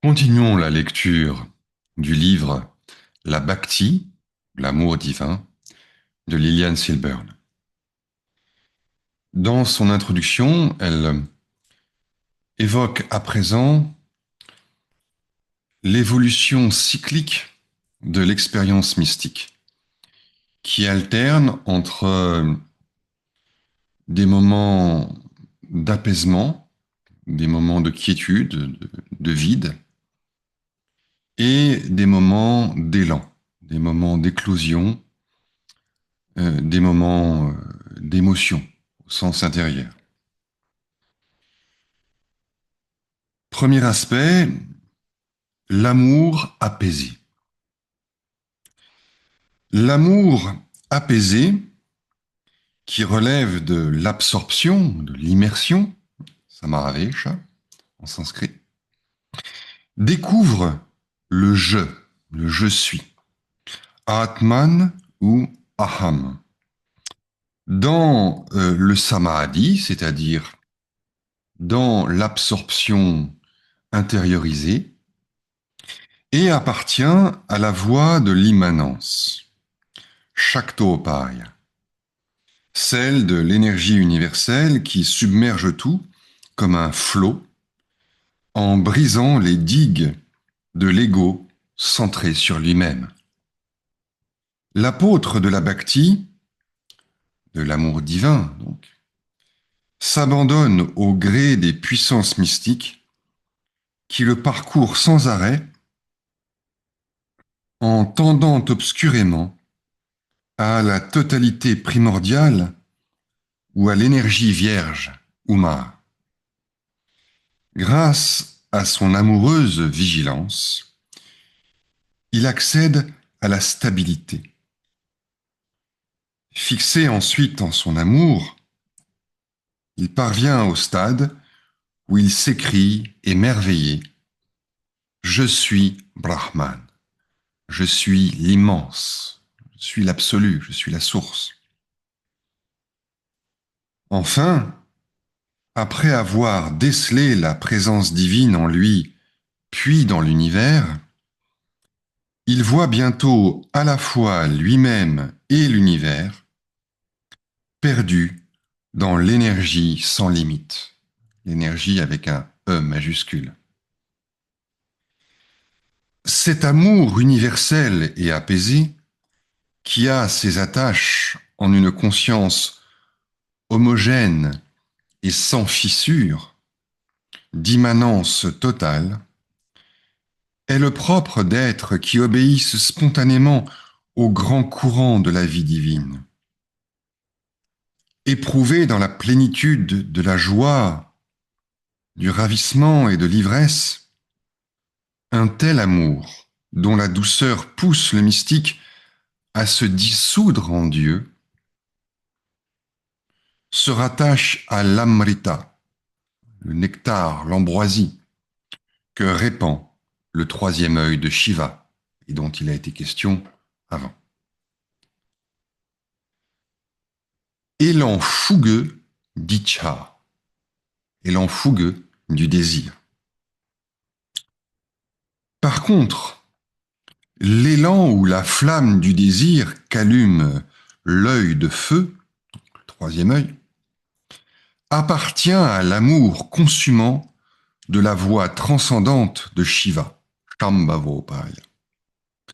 Continuons la lecture du livre La Bhakti, l'amour divin, de Liliane Silburn. Dans son introduction, elle évoque à présent l'évolution cyclique de l'expérience mystique, qui alterne entre des moments d'apaisement, des moments de quiétude, de vide, et des moments d'élan, des moments d'éclosion, des moments d'émotion au sens intérieur. Premier aspect, l'amour apaisé. L'amour apaisé, qui relève de l'absorption, de l'immersion, samaravesha en sanskrit, découvre le je suis, Atman ou Aham. Dans le samadhi, c'est-à-dire dans l'absorption intériorisée, et appartient à la voie de l'immanence, Shaktopaya, celle de l'énergie universelle qui submerge tout comme un flot en brisant les digues de l'ego centré sur lui-même. L'apôtre de la bhakti, de l'amour divin donc, s'abandonne au gré des puissances mystiques qui le parcourent sans arrêt en tendant obscurément à la totalité primordiale ou à l'énergie vierge, Uma. Grâce à son amoureuse vigilance, il accède à la stabilité. Fixé ensuite en son amour, il parvient au stade où il s'écrie émerveillé: Je suis Brahman, je suis l'immense, je suis l'absolu, je suis la source. Enfin, après avoir décelé la présence divine en lui, puis dans l'univers, il voit bientôt à la fois lui-même et l'univers perdu dans l'énergie sans limite, l'énergie avec un E majuscule. Cet amour universel et apaisé, qui a ses attaches en une conscience homogène et sans fissure, d'immanence totale, est le propre d'êtres qui obéissent spontanément au grand courant de la vie divine. Éprouvé dans la plénitude de la joie, du ravissement et de l'ivresse, un tel amour, dont la douceur pousse le mystique à se dissoudre en Dieu, se rattache à l'amrita, le nectar, l'ambroisie, que répand le troisième œil de Shiva, et dont il a été question avant. Élan fougueux d'Icha, élan fougueux du désir. Par contre, l'élan ou la flamme du désir qu'allume l'œil de feu, le troisième œil, appartient à l'amour consumant de la voix transcendante de Shiva, Shambhavopaya.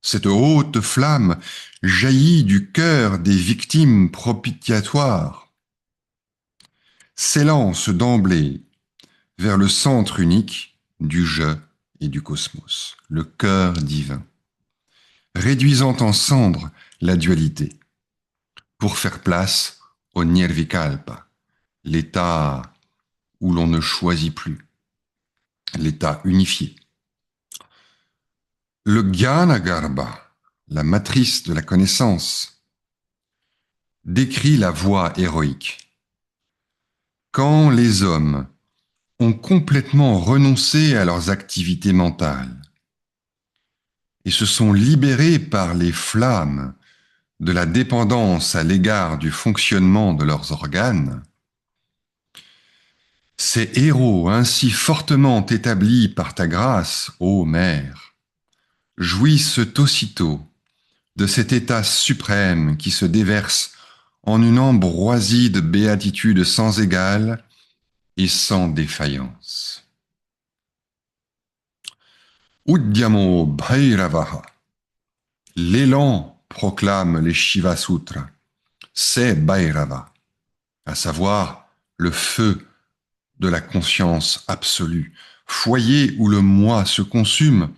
Cette haute flamme jaillit du cœur des victimes propitiatoires, s'élance d'emblée vers le centre unique du je et du cosmos, le cœur divin, réduisant en cendres la dualité pour faire place au nirvikalpa, l'état où l'on ne choisit plus, l'état unifié. Le Gyanagarbha, la matrice de la connaissance, décrit la voie héroïque. Quand les hommes ont complètement renoncé à leurs activités mentales et se sont libérés par les flammes de la dépendance à l'égard du fonctionnement de leurs organes, Ces héros ainsi fortement établis par ta grâce, ô Mère, jouissent aussitôt de cet état suprême qui se déverse en une ambroisie de béatitude sans égale et sans défaillance. Udyamo Bhairavaha, l'élan, proclament les Shiva Sutras, c'est Bhairava, à savoir le feu de la conscience absolue, foyer où le moi se consume,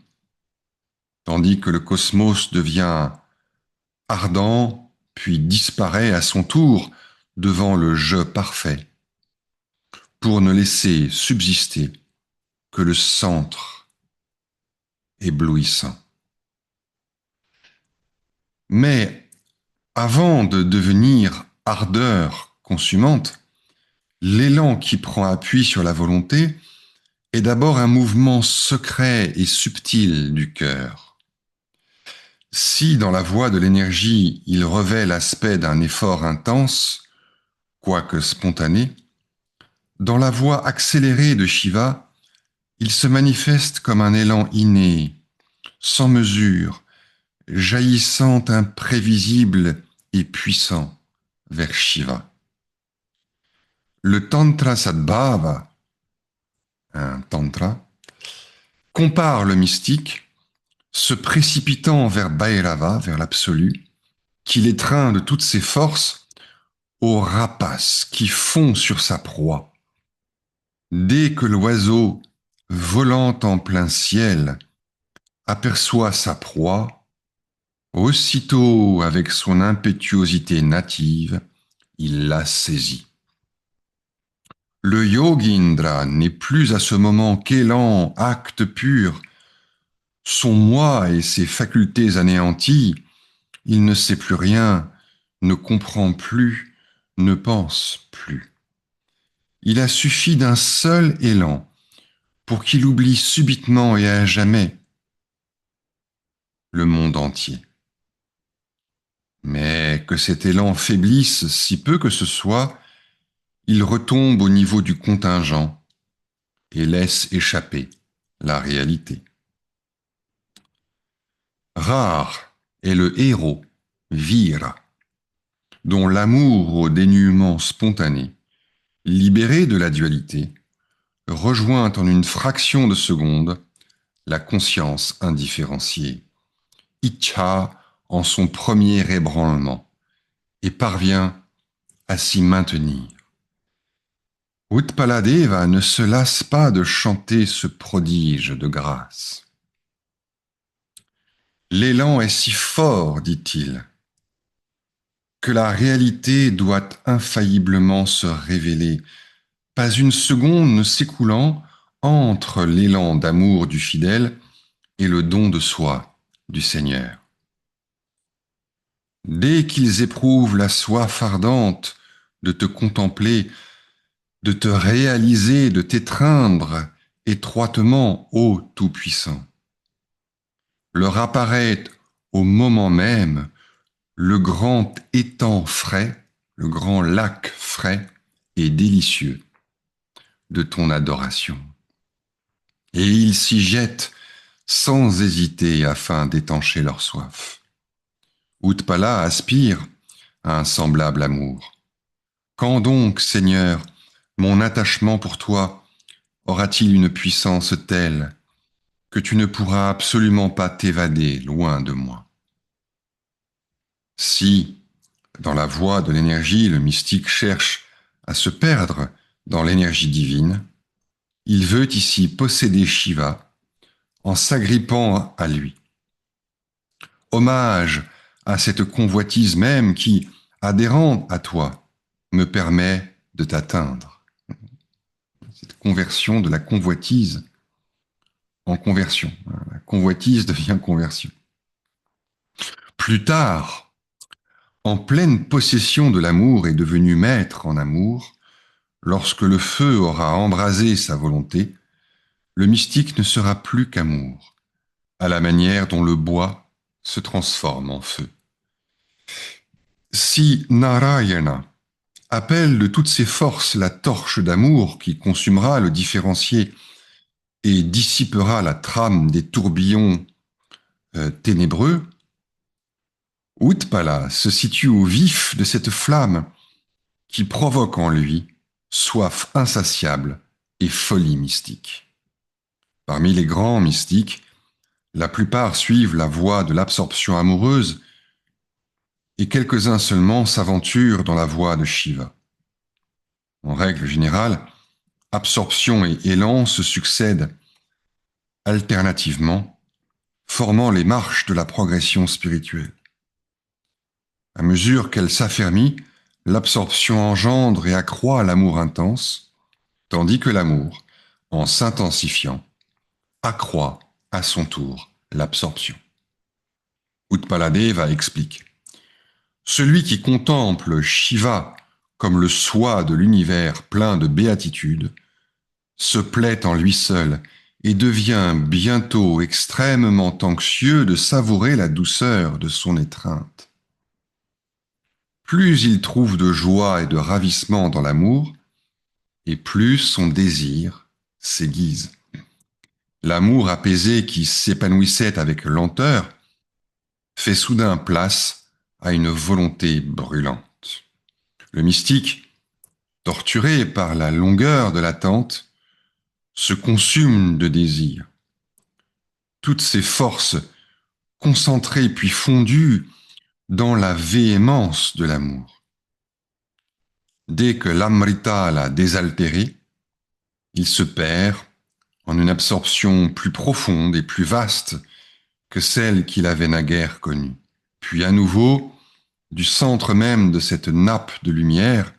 tandis que le cosmos devient ardent, puis disparaît à son tour devant le je parfait, pour ne laisser subsister que le centre éblouissant. Mais avant de devenir ardeur consumante, l'élan qui prend appui sur la volonté est d'abord un mouvement secret et subtil du cœur. Si dans la voie de l'énergie il revêt l'aspect d'un effort intense, quoique spontané, dans la voie accélérée de Shiva, il se manifeste comme un élan inné, sans mesure, jaillissant imprévisible et puissant vers Shiva. Le Tantra Sadbhava, un Tantra, compare le mystique, se précipitant vers Bhairava, vers l'absolu, qui l'étreint de toutes ses forces, au rapace qui fond sur sa proie. Dès que l'oiseau, volant en plein ciel, aperçoit sa proie, aussitôt avec son impétuosité native, il la saisit. Le Yogindra n'est plus à ce moment qu'élan, acte pur. Son moi et ses facultés anéanties, il ne sait plus rien, ne comprend plus, ne pense plus. Il a suffi d'un seul élan pour qu'il oublie subitement et à jamais le monde entier. Mais que cet élan faiblisse si peu que ce soit, il retombe au niveau du contingent et laisse échapper la réalité. Rare est le héros, Vira, dont l'amour au dénuement spontané, libéré de la dualité, rejoint en une fraction de seconde la conscience indifférenciée, Icha en son premier ébranlement, et parvient à s'y maintenir. Utpaladeva ne se lasse pas de chanter ce prodige de grâce. L'élan est si fort, dit-il, que la réalité doit infailliblement se révéler, pas une seconde ne s'écoulant entre l'élan d'amour du fidèle et le don de soi du Seigneur. Dès qu'ils éprouvent la soif ardente de te contempler, de te réaliser, de t'étreindre étroitement, ô Tout-Puissant, leur apparaît au moment même le grand étang frais, le grand lac frais et délicieux de ton adoration. Et ils s'y jettent sans hésiter afin d'étancher leur soif. Utpala aspire à un semblable amour. Quand donc, Seigneur, mon attachement pour toi aura-t-il une puissance telle que tu ne pourras absolument pas t'évader loin de moi? Si, dans la voie de l'énergie, le mystique cherche à se perdre dans l'énergie divine, il veut ici posséder Shiva en s'agrippant à lui. Hommage à cette convoitise même qui, adhérant à toi, me permet de t'atteindre. Cette conversion de la convoitise en conversion. La convoitise devient conversion. Plus tard, en pleine possession de l'amour et devenu maître en amour, lorsque le feu aura embrasé sa volonté, le mystique ne sera plus qu'amour, à la manière dont le bois se transforme en feu. Si Narayana appelle de toutes ses forces la torche d'amour qui consumera le différencier et dissipera la trame des tourbillons ténébreux, Utpala se situe au vif de cette flamme qui provoque en lui soif insatiable et folie mystique. Parmi les grands mystiques, la plupart suivent la voie de l'absorption amoureuse et quelques-uns seulement s'aventurent dans la voie de Shiva. En règle générale, absorption et élan se succèdent alternativement, formant les marches de la progression spirituelle. À mesure qu'elle s'affermit, l'absorption engendre et accroît l'amour intense, tandis que l'amour, en s'intensifiant, accroît à son tour l'absorption. Utpaladeva explique: celui qui contemple Shiva comme le soi de l'univers plein de béatitude se plaît en lui seul et devient bientôt extrêmement anxieux de savourer la douceur de son étreinte. Plus il trouve de joie et de ravissement dans l'amour, et plus son désir s'aiguise. L'amour apaisé qui s'épanouissait avec lenteur fait soudain place à une volonté brûlante. Le mystique, torturé par la longueur de l'attente, se consume de désir. Toutes ses forces concentrées puis fondues dans la véhémence de l'amour. Dès que l'amrita l'a désaltéré, il se perd en une absorption plus profonde et plus vaste que celle qu'il avait naguère connue. Puis à nouveau, du centre même de cette nappe de lumière,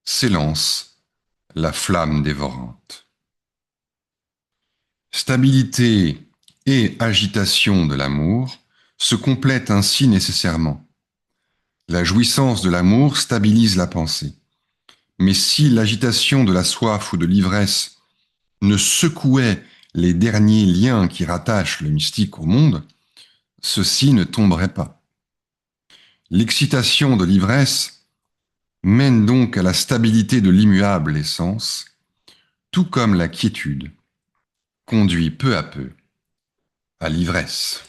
s'élance la flamme dévorante. Stabilité et agitation de l'amour se complètent ainsi nécessairement. La jouissance de l'amour stabilise la pensée. Mais si l'agitation de la soif ou de l'ivresse ne secouait les derniers liens qui rattachent le mystique au monde, ceux-ci ne tomberaient pas. L'excitation de l'ivresse mène donc à la stabilité de l'immuable essence, tout comme la quiétude conduit peu à peu à l'ivresse.